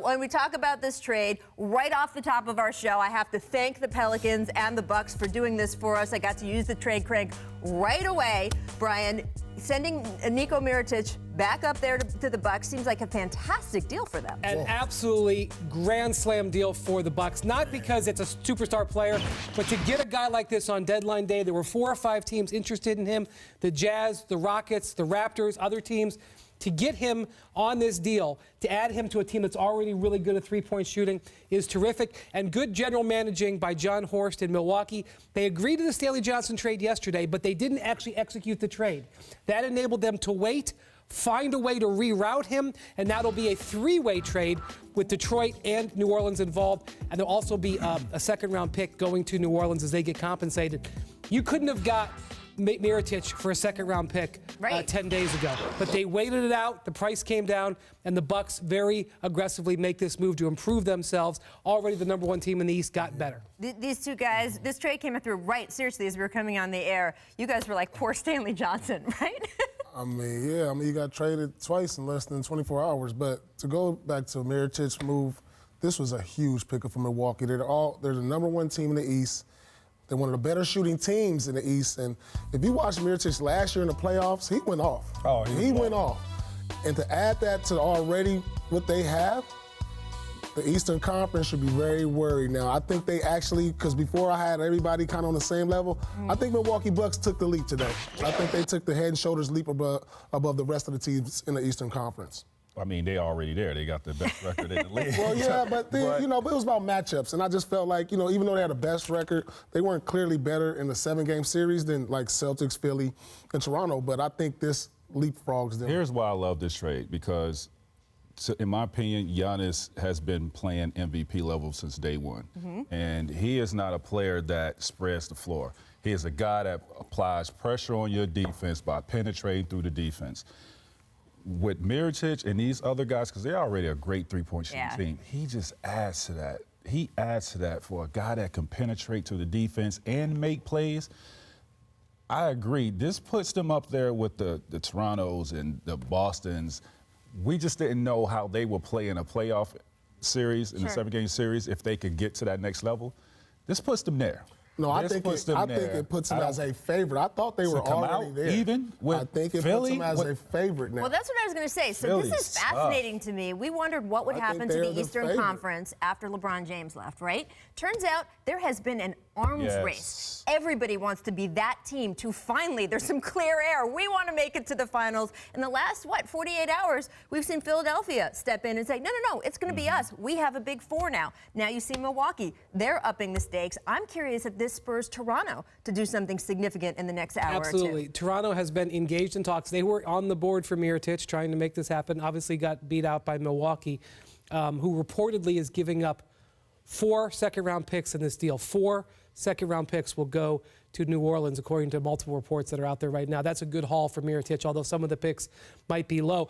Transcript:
When we talk about this trade, right off the top of our show, I have to thank the Pelicans and the Bucks for doing this for us. I got to use the trade crank right away. Brian, sending Nikola Mirotic back up there to the Bucks seems like a fantastic deal for them. An absolutely grand slam deal for the Bucks, not because it's a superstar player, but to get a guy like this on deadline day. There were 4 or 5 teams interested in him: the Jazz, the Rockets, the Raptors, other teams. To get him on this deal, to add him to a team that's already really good at three-point shooting is terrific. And good general managing by John Horst in Milwaukee. They agreed to the Stanley Johnson trade yesterday, but they didn't actually execute the trade. That enabled them to wait, find a way to reroute him, and now it'll be a 3-way trade with Detroit and New Orleans involved. And there'll also be a second-round pick going to New Orleans as they get compensated. You couldn't have got Mirotic for a second-round pick 10 days ago. But they waited it out, the price came down, and the Bucks very aggressively make this move to improve themselves. Already the number 1 team in the East got better. These two guys, this trade came through seriously, as we were coming on the air. You guys were like, poor Stanley Johnson, right? You got traded twice in less than 24 hours. But to go back to Mirotic's move, this was a huge pickup for Milwaukee. They're the number 1 team in the East. They're one of the better shooting teams in the East. And if you watch Mirotic last year in the playoffs, he went off. Oh, he went off. And to add that to already what they have, the Eastern Conference should be very worried now. I think they actually, because before I had everybody kind of on the same level, I think Milwaukee Bucks took the leap today. I think they took the head and shoulders leap above the rest of the teams in the Eastern Conference. I mean, they're already there. They got the best record in the league. Well, yeah, but it was about matchups. And I just felt like, even though they had the best record, they weren't clearly better in the 7-game series than like Celtics, Philly, and Toronto. But I think this leapfrogs them. Here's why I love this trade, because in my opinion, Giannis has been playing MVP level since day one. And he is not a player that spreads the floor. He is a guy that applies pressure on your defense by penetrating through the defense. With Mirotic and these other guys, because they're already a great three-point shooting team, he just adds to that. He adds to that for a guy that can penetrate to the defense and make plays. I agree. This puts them up there with the Torontos and the Bostons. We just didn't know how they would play in a playoff series, in a 7-game series, if they could get to that next level. This puts them there. No, I think it puts them as a favorite. I thought they were already there. Even with I think it Philly, puts them as a favorite now. Well, that's what I was going to say. So this is fascinating to me. We wondered what would happen to the Eastern Conference after LeBron James left, right? Turns out there has been an arms race. Everybody wants to be that team to finally, there's some clear air. We want to make it to the finals. In the last, 48 hours, we've seen Philadelphia step in and say, no, it's going to be us. We have a big 4 now. Now you see Milwaukee. They're upping the stakes. I'm curious if this spurs Toronto to do something significant in the next hour Absolutely. or 2. Toronto has been engaged in talks. They were on the board for Mirotic, trying to make this happen. Obviously got beat out by Milwaukee, who reportedly is giving up 4 second-round picks in this deal. 4 second-round picks will go to New Orleans, according to multiple reports that are out there right now. That's a good haul for Mirotic, although some of the picks might be low.